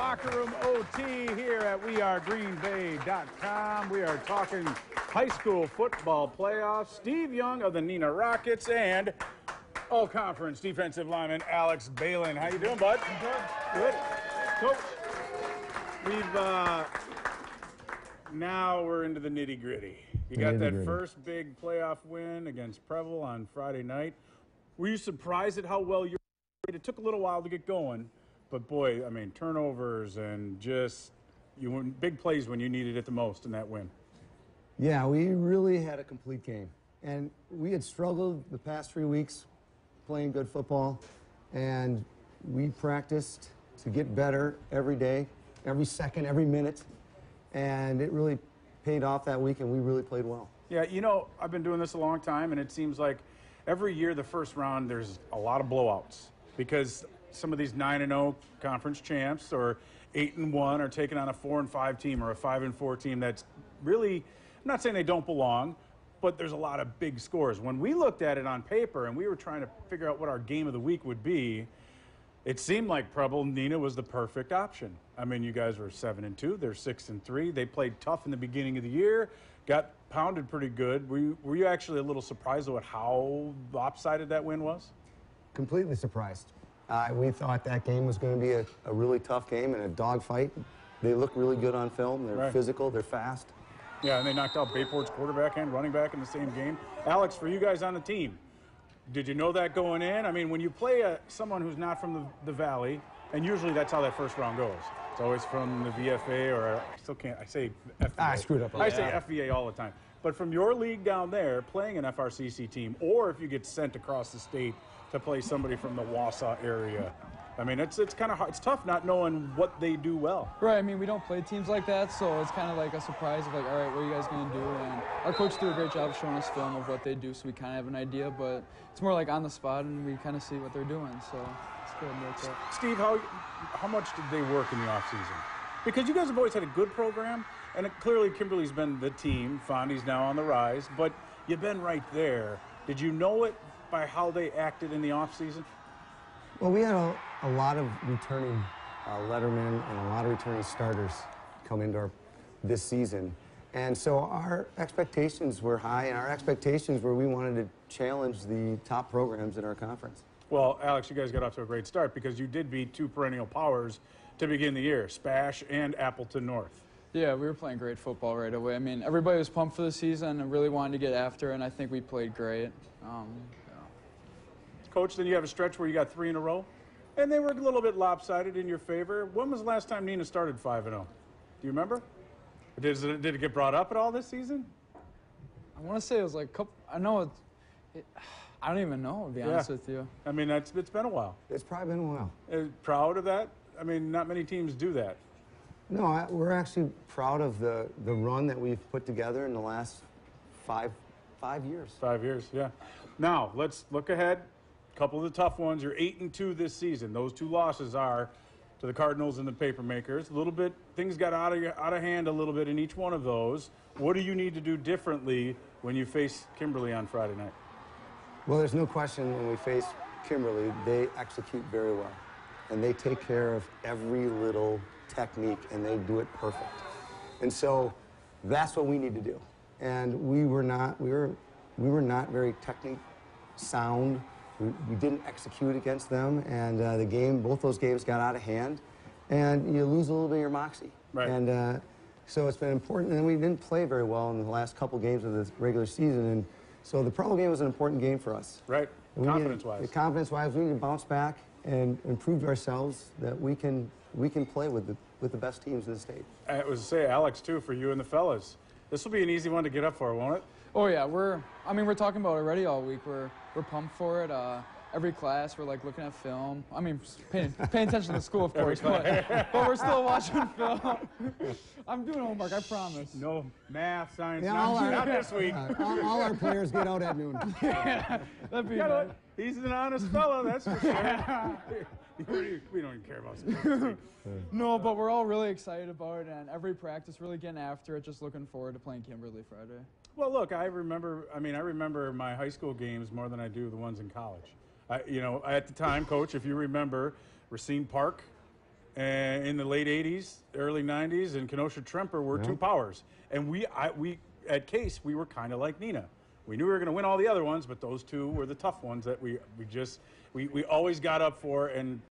Locker Room OT here at wearegreenbay.com. We are talking high school football playoffs. Steve Young of the Neenah Rockets and all-conference defensive lineman Alex Balin. How you doing, bud? Good. Coach, now we're into the nitty-gritty. You got that first big playoff win against Preble on Friday night. Were you surprised at how well you played? It took a little while to get going, but boy, I mean, turnovers and just you went big plays when you needed it the most in that win. Yeah, we really had a complete game. And we had struggled the past 3 weeks playing good football, and we practiced to get better every day, every second, every minute, and it really paid off that week, and we really played well. Yeah, you know, I've been doing this a long time, and it seems like every year the first round there's a lot of blowouts because some of these 9-0 conference champs or 8-1 are taking on a 4-5 team or a 5-4 team that's really, I'm not saying they don't belong, but there's a lot of big scores. When we looked at it on paper and we were trying to figure out what our game of the week would be, it seemed like Preble Neenah was the perfect option. I mean, you guys were 7-2, they're 6-3. They played tough in the beginning of the year, got pounded pretty good. Were you actually a little surprised at how lopsided that win was? Completely surprised. We thought that game was going to be a really tough game and a dogfight. They look really good on film. They're physical, they're fast. Yeah, and they knocked out Bayport's quarterback and running back in the same game. Alex, for you guys on the team, did you know that going in? I mean, when you play someone who's not from the Valley, and usually that's how that first round goes. It's always from the VFA, or I still can't, I say FVA. I screwed up. I say FVA all the time. But from your league down there, playing an FRCC team, or if you get sent across the state to play somebody from the Wausau area, I mean, it's kind of hard. It's tough not knowing what they do well. Right. I mean, we don't play teams like that, so it's kind of like a surprise of like, all right, what are you guys going to do? And our coach did a great job showing us film of what they do, so we kind of have an idea. But it's more like on the spot, and we kind of see what they're doing. So it's good. Steve, how much did they work in the offseason? Because you guys have always had a good program, and clearly Kimberly's been the team. Fondy's now on the rise, but you've been right there. Did you know it by how they acted in the offseason? Well, we had a lot of returning lettermen and a lot of returning starters come into this season. And so our expectations were high, and our expectations were we wanted to challenge the top programs in our conference. Well, Alex, you guys got off to a great start because you did beat two perennial powers to begin the year, Spash and Appleton North. Yeah, we were playing great football right away. I mean, everybody was pumped for the season and really wanted to get after it, and I think we played great. Coach, then you have a stretch where you got 3 in a row, and they were a little bit lopsided in your favor. When was the last time Neenah started 5-0? Do you remember? Did it get brought up at all this season? I want to say it was like a couple. I know I don't even know, to be honest with you. I mean, it's been a while. It's probably been a while. Proud of that? I mean, not many teams do that. No, we're actually proud of the run that we've put together in the last five years. 5 years, yeah. Now, let's look ahead. A couple of the tough ones. You're 8-2 this season. Those 2 losses are to the Cardinals and the Papermakers. A little bit, things got out of hand a little bit in each one of those. What do you need to do differently when you face Kimberly on Friday night? Well, there's no question when we face Kimberly, they execute very well. And they take care of every little technique, and they do it perfect. And so that's what we need to do. And we were not not very technique sound. We didn't execute against them, and both those games got out of hand, and you lose a little bit of your moxie. Right. And so it's been important, and we didn't play very well in the last couple games of the regular season, and so the Preble game was an important game for us. Right, confidence-wise. Confidence-wise, we need to bounce back and prove to ourselves that we can play with the best teams in the state. I was to say, Alex, too, for you and the fellas. This will be an easy one to get up for, won't it? Oh yeah, we're talking about it already all week. We're pumped for it. Every class, we're like looking at film. I mean, paying attention to school, of course, but we're still watching film. I'm doing homework, I promise. No math, science, Yeah, not this week. All our players get out at noon. Yeah, that'd be nice. He's an honest fellow, that's for sure. We don't even care about sports. No, but we're all really excited about it, and every practice really getting after it, just looking forward to playing Kimberly Friday. Well, look, I remember my high school games more than I do the ones in college. At the time, Coach, if you remember, Racine Park And in the late 80s, early 90s, and Kenosha Tremper were two powers. And we at Case, we were kind of like Neenah. We knew we were going to win all the other ones, but those two were the tough ones that we always got up for. And